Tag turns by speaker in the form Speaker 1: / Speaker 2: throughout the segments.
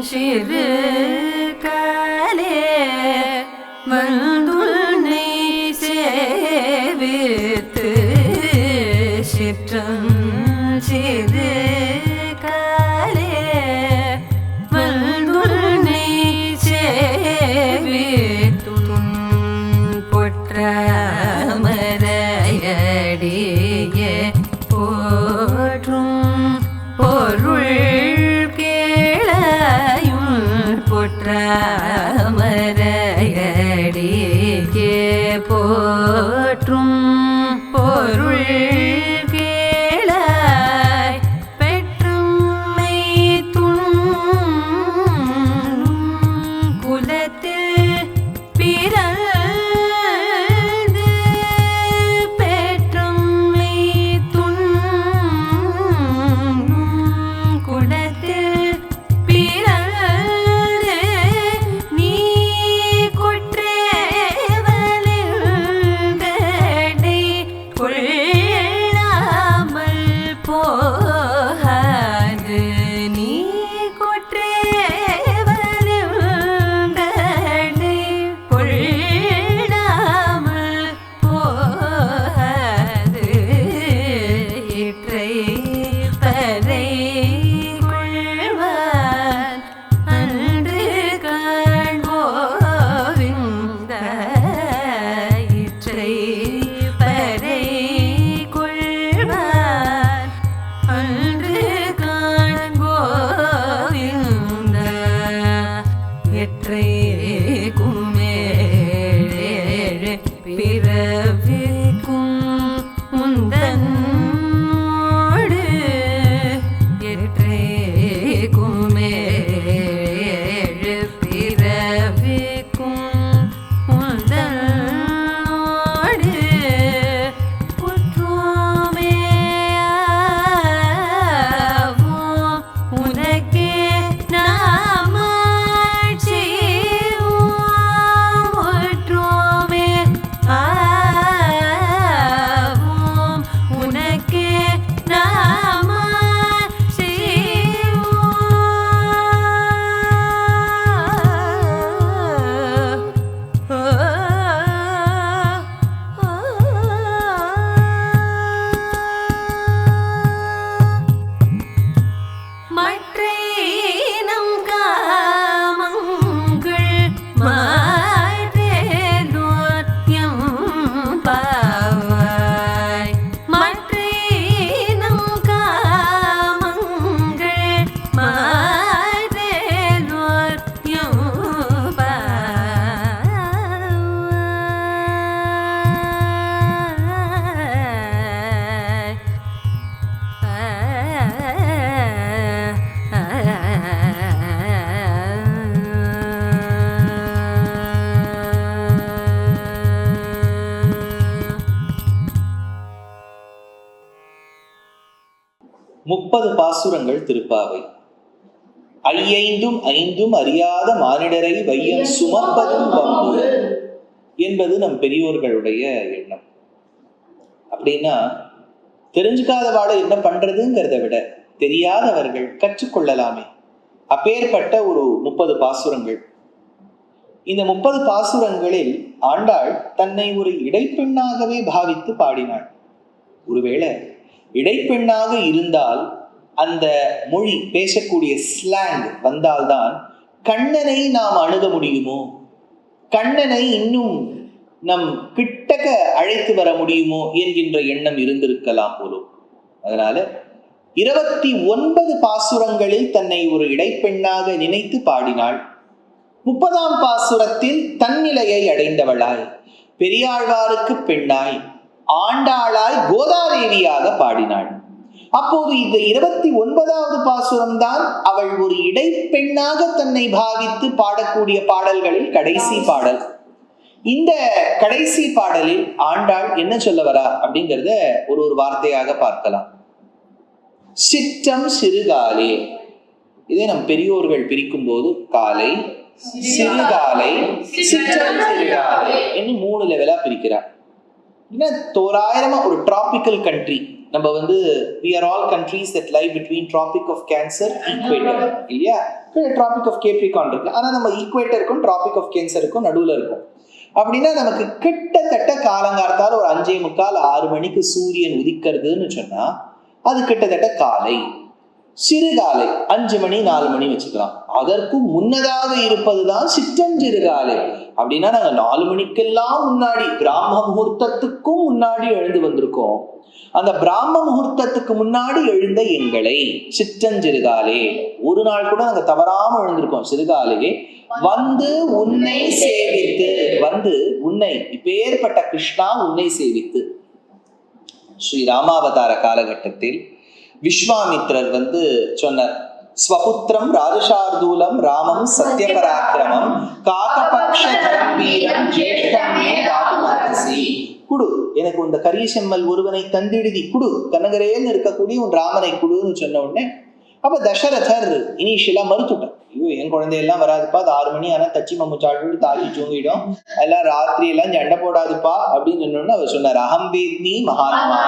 Speaker 1: சிறு காலே வந்துனை சேவித்து சிற்றம் சிறு காலே வந்துனை சேவித்தும் பொற்றமரையடியே போற்றும் பொருள் பொற்றமரையடியே போற்றும் பொருள் கேளாய் பெற்றும்மை துண்ணும் குலத்தில் பிறந்து பெற்றும்மை துண்ணும் குலத்தில்
Speaker 2: முப்பது பாசுரங்கள் திருப்பாவை. ஐயைந்தும் ஐந்தும் அறியாத மானிடரை வையம் சுமப்பதும் வம்பு என்பது நம் பெரியோர்களுடைய எண்ணம். அப்படின்னா தெரிஞ்சுக்காதவாட என்ன பண்றதுங்கிறத விட தெரியாதவர்கள் கற்றுக்கொள்ளலாமே. அப்பேற்பட்ட ஒரு 30 பாசுரங்கள். இந்த 30 பாசுரங்களில் ஆண்டாள் தன்னை ஒரு இடைப்பெண்ணாகவே பாவித்து பாடினாள். ஒருவேளை இடைப்பெண்ணாக இருந்தால் அந்த மொழி பேசக்கூடிய ஸ்லாங் வந்தால்தான் கண்ணனை நாம் அணுக முடியுமோ, கண்ணனை இன்னும் நம் கிட்டக்க அழைத்து வர முடியுமோ என்கின்ற எண்ணம் இருந்திருக்கலாம் போலும். அதனால 29 பாசுரங்களில் தன்னை ஒரு இடைப்பெண்ணாக நினைத்து பாடினாள். 30ஆம் பாசுரத்தில் தன்னிலையை அடைந்தவளாய், பெரியாழ்வாருக்கு பெண்ணாய், ஆண்டாளாய், கோதாதேவியாக பாடினாள். அப்போது இந்த 29வது பாசுரம் தான் அவள் ஒரு இடைப்பெண்ணாக தன்னை பாவித்து பாடக்கூடிய பாடல்களில் கடைசி பாடல். இந்த கடைசி பாடலில் ஆண்டாள் என்ன சொல்ல வரா அப்படிங்கிறத ஒரு வார்த்தையாக பார்க்கலாம். சிற்றம் சிறுகாலே. இதை நம் பெரியோர்கள் பிரிக்கும் போது காலை, சிறுகாலை, சிற்றம் சிறுகாலை என்று 3 லெவலா பிரிக்கிறார். தோராயிரமா ஒரு டிராபிக்கல் கண்ட்ரி. நம்ம we are all countries that lie between Tropic of Cancer, Equator, இல்லையா? Tropic of Capricorn இருக்கு. ஆனா நம்ம ஈக்குவேட்டருக்கும் Tropic of Cancerக்கும் நடுவுல இருக்கும். அப்படின்னா நமக்கு கிட்டத்தட்ட காலங்காலத்தால் ஒரு 5:45 6 மணிக்கு சூரியன் உதிக்கிறதுன்னு சொன்னா அது கிட்டத்தட்ட காலை. சிறுகாலை 5 மணி 4 மணி வச்சுக்கலாம். அதற்கும் முன்னதாக இருப்பதுதான் சிற்றஞ்சிறுகாலை. அப்படின்னா நாங்க 4 மணிக்கெல்லாம் முன்னாடி பிராம முகூர்த்தத்துக்கும் முன்னாடி எழுந்து வந்திருக்கோம். அந்த பிராம முகூர்த்தத்துக்கு முன்னாடி எழுந்த எங்களை சிற்றஞ்சிறுகாலே. ஒரு நாள் கூட நாங்க தவறாம எழுந்திருக்கோம். சிறுகாலே வந்து உன்னை சேவித்து, வந்து உன்னை இப்பேற்பட்ட கிருஷ்ணா உன்னை சேவித்து. ஸ்ரீ ராமாவதார காலகட்டத்தில் விஸ்வாமித்ரர் சொன்னார், ஸ்வபுத்திரம் ராஜசார்தூலம் ராமம் சத்யபராக்கிரமம் காகபக்ஷ கரம்பீரம் ஜேஷ்டமே தாதுமரசி. குடு, எனக்கு இந்த கரிய செம்மல் ஒருவனை தந்திடுதி குடு, கனகரேன்னு இருக்கக்கூடிய உன் ராமனை குடுன்னு சொன்ன உடனே அப்ப தசரதர் இனிஷியலா மறுத்துட்டார். ஐயோ, என் குழந்தையெல்லாம் வராதுப்பா, அது 6 மணி ஆனா தச்சி மம்மு சாப்பிட்டு தாக்கி தூங்கிடும், எல்லாம் ராத்திரி எல்லாம் சண்டை போடாதுப்பா அப்படின்னு சொன்னோன்னு அவர் சொன்னார், அகம்பேத்மி மகாத்மா,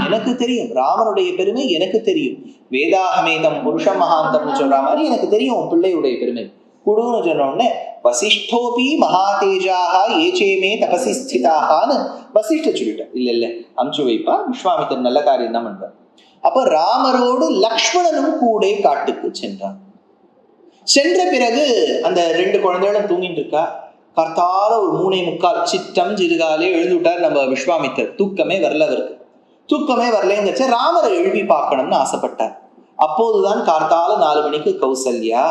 Speaker 2: எனக்கு தெரியும் ராமனுடைய பெருமை, எனக்கு தெரியும். வேதாகமேதம் புருஷ மகாந்தம்னு சொல்ற மாதிரி எனக்கு தெரியும் உன் பிள்ளையுடைய பெருமை, குடுன்னு சொன்ன உடனே வசிஷ்டோபி மகாதேஜாக ஏச்சேமே தபசி ஸ்திதாகான்னு வசிஷ்ட சொல்லிட்டார். இல்ல அம்சு வைப்பா, விஸ்வாமித்தர் நல்ல காரியம் தான் பண்றார். அப்ப ராமரோடு லக்ஷ்மணனும் கூட காட்டுக்கு சென்றான். சென்ற பிறகு அந்த 2 குழந்தைகளும் தூங்கிட்டு இருக்கா. கர்த்தால ஒரு 3:45 சிற்றம் சிறுகாலே எழுந்து விட்டார் நம்ம விஸ்வாமித்தர். தூக்கமே வரல அவருக்கு. தூக்கமே வரலங்கச்ச ராமரை எழுப்பி பார்க்கணும்னு ஆசைப்பட்டார். அப்போதுதான் கார்த்தால 4 மணிக்கு கௌசல்யா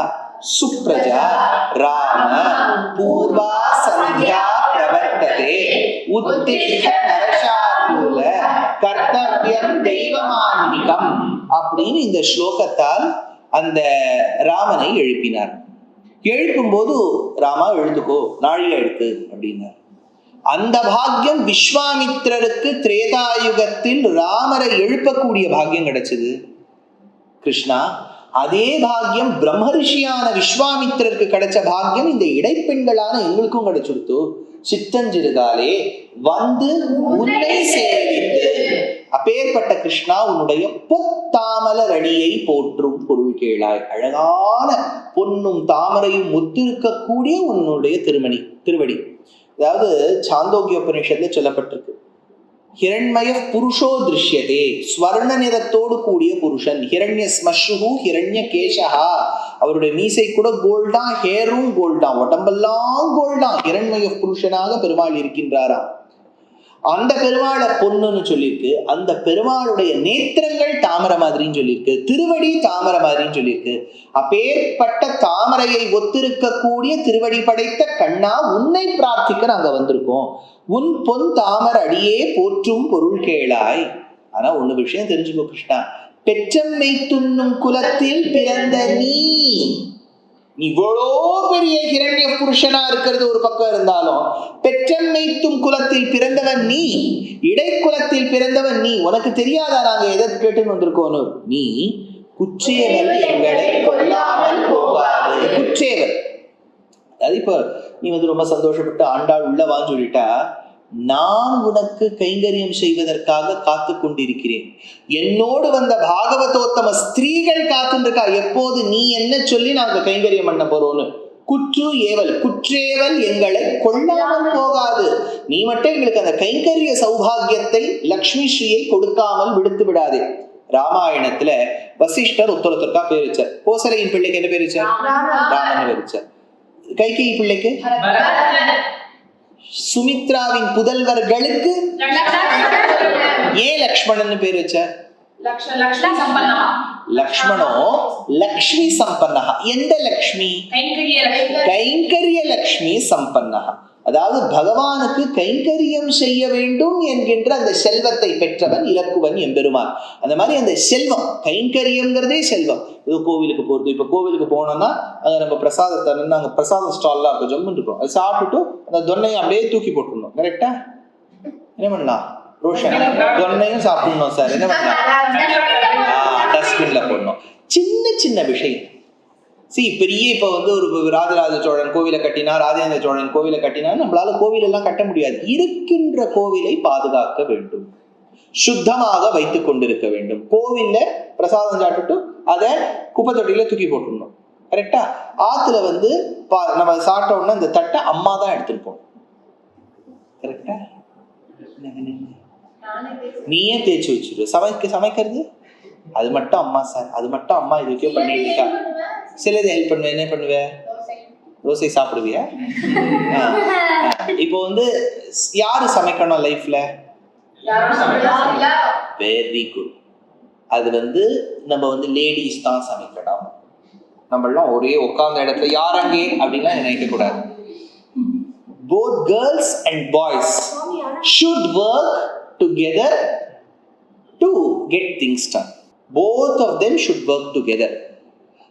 Speaker 2: சுப்ரஜா ராம பூர்வா சந்தியா பிரவர்த்ததே உத்திஷ்ட நரசார்தூல கர்த்தவ்யம் தெய்வமான்மிகம் அப்படின்னு இந்த ஸ்லோகத்தால் அந்த ராமனை எழுப்பினார். எழுப்பும் போது ராமா எழுதுக்கோ, நாழிகை எடுத்து அப்படின்னார். அந்த பாக்கியம் விஸ்வாமித்திரருக்கு திரேதாயுகத்தில் ராமரை எழுப்பக்கூடிய பாக்கியம் கிடைச்சது. கிருஷ்ணா, அதே பாக்கியம் பிரம்மரிஷியான விஸ்வாமித்திரருக்கு கிடைச்ச பாக்கியம் இந்த இடைப்பெண்களான எங்களுக்கும் கிடைச்சிருத்து. சிற்றஞ்சிறுகாலே வந்து உன்னை சேவித்து, அப்பேற்பட்ட கிருஷ்ணா உன்னுடைய பொத்தாமலர் அடியை போற்றும் பொருள் கேளாய். அழகான பொன்னும் தாமரையும் ஒத்திருக்கக்கூடிய உன்னுடைய திருவடி. அதாவது சாந்தோக்கிய உபநிஷத்துல சொல்லப்பட்டிருக்கு, ஹிரண்மய புருஷோ திருஷ்யதே, ஸ்வர்ண நிறத்தோடு கூடிய புருஷன். ஹிரண்ய ஸ்மஸ்ருஹு ஹிரண்ய கேசஹா, அவருடைய மீசை கூட கோல்டா, ஹேரும் கோல்டா, உடம்பெல்லாம் கோல்டா. ஹிரண்மய புருஷனாக பெருமாள் இருக்கின்றாராம். அந்த பெருமாளை பொண்ணுன்னு சொல்லியிருக்கு. அந்த பெருமாளுடைய நேத்திரங்கள் தாமரை மாதிரின்னு சொல்லியிருக்கு, திருவடி தாமரை மாதிரின்னு சொல்லியிருக்கு. அப்பேற்பட்ட தாமரையை ஒத்திருக்கக்கூடிய திருவடி படைத்த கண்ணா உன்னை பிரார்த்திக்க நாங்க வந்திருக்கோம். உன் பொன் தாமர் அடியே போற்றும் பொருள் கேளாய். ஆனா ஒண்ணு விஷயம் தெரிஞ்சுக்கோ கிருஷ்ணா, பெற்றம்மை துண்ணும் குலத்தில் பிறந்த நீ இவ்வளோ பெரிய ஹிரண்ய புருஷனா இருக்கிறது ஒரு பக்கம் இருந்தாலும், பெற்றம்மைத்தும் குலத்தில் பிறந்தவன் நீ, இடைக்குலத்தில் பிறந்தவன் நீ. உனக்கு தெரியாதா நாங்க எதை கேட்டுன்னு வந்திருக்கோன்னு? நீ குற்றேவல் எங்களை கொல்லாமல் போகாது. குற்றேவல், அது இப்ப நீ ரொம்ப சந்தோஷப்பட்டு ஆண்டாள் உள்ளவான்னு சொல்லிட்டா, நான் உனக்கு கைங்கரியம் செய்வதற்காக காத்து கொண்டிருக்கிறேன். என்னோடு வந்த பாகவதோத்தம ஸ்திரீகள் காத்துருக்கா, எப்போது நீ என்ன சொல்லி நாங்க கைங்கரியம் பண்ண போறோம்னு. குற்று ஏவல், குற்றேவல் எங்களை கொள்ளாமல் போகாது. நீ மட்டும் எங்களுக்கு அந்த கைங்கரிய சௌபாகியத்தை லக்ஷ்மி ஸ்ரீயை கொடுக்காமல் விடுத்து விடாதே. ராமாயணத்துல வசிஷ்டர் ஒருத்தருக்கா பேர் வச்சார். கோசலையின் பிள்ளைக்கு என்ன பேர் வச்சார்? ராமன் பேர் வச்சார். கைகேயி பிள்ளைக்கு, சுமித்ராவின் புதல்வர்களுக்கு ஏன் லக்ஷ்மணன் பேர் வச்சார்? லக்ஷ்மணோ லக்ஷ்மி சம்பன்னஹ. எந்த லக்ஷ்மி? கைங்கரிய லக்ஷ்மி சம்பன்னஹ. அதாவது பகவானுக்கு கைங்கரியம் செய்ய வேண்டும் என்கின்ற அந்த செல்வத்தை பெற்றவன் இலக்குவன் எம்பெருமான். அந்த மாதிரி அந்த செல்வம், கைங்கரியம்ங்கிறதே செல்வம். இது கோவிலுக்கு போறது. இப்ப கோவிலுக்கு போனோம்னா அங்க நம்ம பிரசாதத்தை அங்க பிரசாதம் ஸ்டால்லாம் இருக்கும், ஜம்முன்னு இருக்கும். அது சாப்பிட்டுட்டு அந்த தொன்னையை அப்படியே தூக்கி போட்டுடணும். கரெக்டா? என்ன பண்ணலாம் ரோஷன்? தொன்னையும் சாப்பிடணும் சார். என்ன பண்ணலாம்? டஸ்ட்பின்ல போடணும். சின்ன சின்ன விஷயம். பெரிய இப்ப ஒரு ராஜராஜ சோழன் கோவிலை கட்டினா, ராஜேந்திர சோழன் கோவிலை கட்டினா, நம்மளால கோவில் எல்லாம் கட்ட முடியாது. இருக்கின்ற கோவிலை பாதுகாக்க வேண்டும், சுத்தமாக வைத்துக் கொண்டிருக்க வேண்டும். கோவில்ல பிரசாதம் சாப்பிட்டு அதை குப்பை தொட்டியில தூக்கி போட்டுடணும். கரெக்டா? ஆத்துல நம்ம சாப்பிட்ட உடனே அந்த தட்டை அம்மா தான் எடுத்துட்டு போகணும். கரெக்டா? நீயே தேய்ச்சி வச்சிரு. சமைக்கிறது அது மட்டும் அம்மா சார், அது மட்டும் அம்மா இதுக்கே பண்ணிட்டு இருக்கா. சிலது ஹெல்ப் பண்ணுவேன். என்ன பண்ணுவேன்? தோசை சாப்பிடுவியா? இப்போ யாரு சமைக்கணும் லைஃப்ல? Very good. அது நம்ம லேடிஸ் தான் சமைக்கணும். நம்ம எல்லாம் ஒரே உட்கார்ந்த இடத்துல யார் அங்கே அப்படின்லாம் நினைக்க கூடாது. Both girls and boys should work together to get things done. Both of them should work together.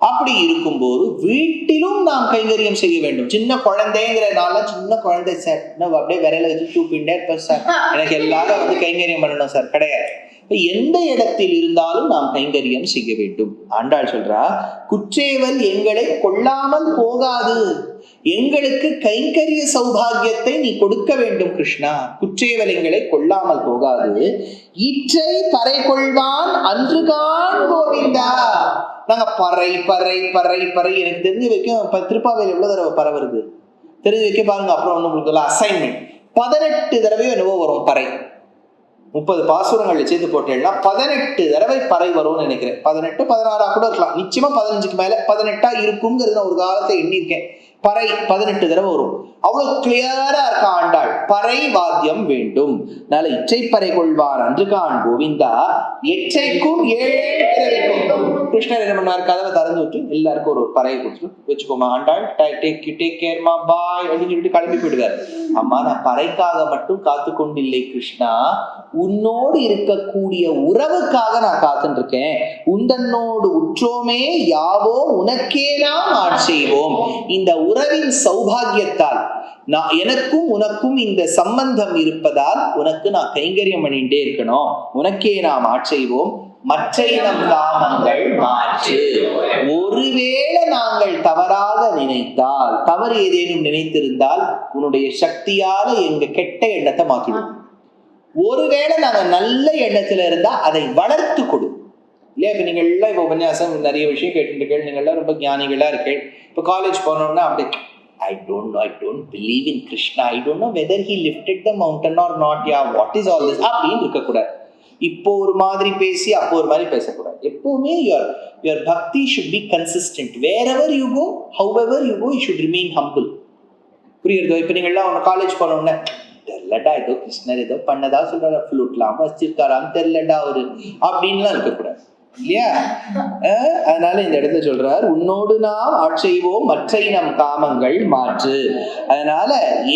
Speaker 2: அப்படி இருக்கும்போது வீட்டிலும் நாம் கைங்கரியம் செய்ய வேண்டும். சின்ன குழந்தைங்கிறனால சின்ன குழந்தை சார் அப்படியே விரையில வச்சு தூப்பிண்டே இருப்பேன் சார், எனக்கு எல்லாரும் கைங்கரியம் பண்ணணும் சார், கிடையாது. எந்த இடத்தில் இருந்தாலும் நாம் கைங்கரியம் செய்ய வேண்டும். ஆண்டாள் சொல்றா, குற்றேவல் எங்களை கொள்ளாமல் போகாது, எங்களுக்கு கைங்கரிய சௌபாகியத்தை நீ கொடுக்க வேண்டும் கிருஷ்ணா. குற்றேவல் எங்களை கொள்ளாமல் போகாது, இற்றை பறை கொள்வான் அன்றுகான் கோவிந்தா. நாங்க பறை பறை பறை பறை எனக்கு தெரிஞ்சு வைக்க திருப்பாவையில் எவ்வளவு தடவை பறை வருது தெரிஞ்சு வைக்க பாருங்க. அப்புறம் உங்களுக்கு அசைன்மெண்ட் 18 தடவை என்னவோ வரும் பறை. 30 பாசுரங்கள் சேர்த்து போட்டேன்னா 18 தடவை பறை வரும்னு நினைக்கிறேன். 18 16 கூட இருக்கலாம், நிச்சயமா 15க்கு மேல 18 இருக்குங்கிறது நான் ஒரு காலத்தை எண்ணிருக்கேன். பறை 18 தடவை வரும். அவ்வளவு கிளியரா இருக்கா ஆண்டாள். பறை வாத்தியம் வேண்டும். அதனால இச்சை பறை கொள்வார் அன்றுகான் கோவிந்தா, எச்சைக்கும் ஏழைக்கும். கிருஷ்ணர் என்ன பண்ணார்? கதவை திறந்து விட்டு எல்லாருக்கும் ஒரு பறையை கொடுத்துட்டு வச்சுக்கோமா ஆண்டாள், டேக் கேர்மா பாய் அப்படின்னு சொல்லிட்டு கிளம்பி போயிடுவார். அம்மா, நான் பறைக்காக மட்டும் காத்து கொண்டில்லை கிருஷ்ணா, உன்னோடு இருக்கக்கூடிய உறவுக்காக நான் காத்துட்டு இருக்கேன். உந்தன்னோடு உற்றோமே யாவோ உனக்கே நாம் ஆட்செய்வோம். இந்த உறவின் சௌபாகியத்தால் எனக்கும் உனக்கும் இந்த சம்பந்தம் இருப்பதால் உனக்கு நான் கைங்கரியம் பண்ணிட்டே இருக்கணும். உனக்கே நாம் ஆட்செய்வோம், மற்ற இனம் காமங்கள் மாற்று. ஒருவேளை நாங்கள் தவறாக நினைத்தால், தவறு ஏதேனும் நினைத்திருந்தால் உன்னுடைய சக்தியால எங்க கெட்ட எண்ணத்தை மாத்திடும். ஒருவேளை நாங்க நல்ல எண்ணத்துல இருந்தா அதை வளர்த்து கொடு. இல்லையா? இப்ப நீங்க எல்லாம் இப்ப உபன்யாசம் நிறைய விஷயம் கேட்டு நீங்க எல்லாம் ரொம்ப ஞானிகளா இருக்கேன். இப்ப காலேஜ் போனோம்னா அப்படி I don't believe in Krishna. I don't know whether he lifted the mountain or not. Yeah, what is all this? அப்படின்னு இருக்கக்கூடாது. இப்போ ஒரு மாதிரி பேசி அப்போ ஒரு மாதிரி பேசக்கூடாது. எப்பவுமே your bhakti should be consistent. Wherever you go, however you go, you should remain humble. புரியுறதோ? இப்போ நீங்க எல்லாம் காலேஜ் போனோம்னா தெரியலடா, ஏதோ கிருஷ்ணர் ஏதோ பண்ணதா சொல்றாரு, ஃப்ளூட்லாம் வச்சிருக்காராம் தெரியலடா அவரு அப்படின்லாம் இருக்கக்கூடாது. இல்லையா? அதனால இந்த இடத்துல சொல்றார், உன்னோடு நாம் ஆட்செய்வோம் மற்ற நம் காமங்கள் மாற்று. அதனால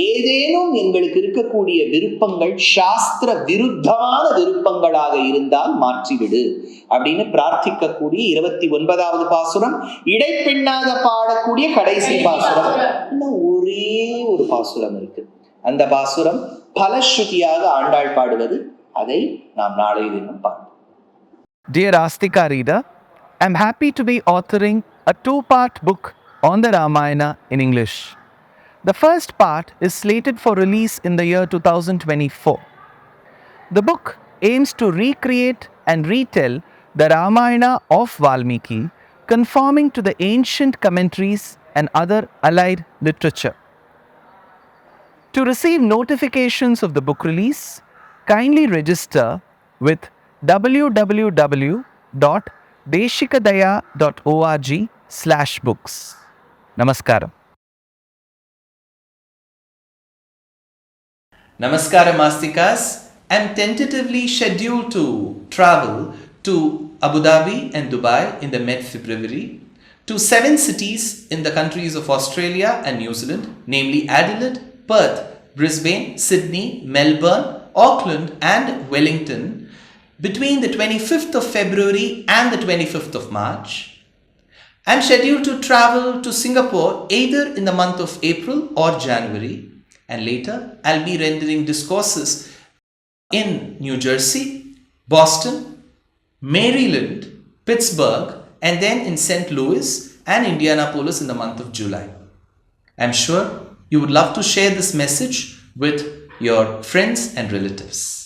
Speaker 2: ஏதேனும் எங்களுக்கு இருக்கக்கூடிய விருப்பங்கள் சாஸ்திர விருத்தமான விருப்பங்களாக இருந்தால் மாற்றிவிடு அப்படின்னு பிரார்த்திக்கக்கூடிய 29வது பாசுரம். இடைப்பெண்ணாக பாடக்கூடிய கடைசி பாசுரம். இன்னும் ஒரே ஒரு பாசுரம் இருக்கு. அந்த பாசுரம் பலஸ்ருதியாக ஆண்டாள் பாடுவது. அதை நாம் நாளை தினம் பார்ப்போம்.
Speaker 3: Dear Astika reader, I am happy to be authoring a 2-part book on the Ramayana in English. The first part is slated for release in the year 2024. The book aims to recreate and retell the Ramayana of Valmiki, conforming to the ancient commentaries and other allied literature. To receive notifications of the book release, kindly register with www.deshikadaya.org/books. Namaskaram.
Speaker 2: Namaskaram Astikas. I'm tentatively scheduled to travel to
Speaker 4: Abu Dhabi and Dubai in the mid-February, to 7 cities in the countries of Australia and New Zealand, namely Adelaide, Perth, Brisbane, Sydney, Melbourne, Auckland and Wellington between the 25th of February and the 25th of March. I'm scheduled to travel to Singapore either in the month of April or January, and later I'll be rendering discourses in New Jersey, Boston, Maryland, Pittsburgh, and then in St. Louis and Indianapolis in the month of July. I'm sure you would love to share this message with your friends and relatives.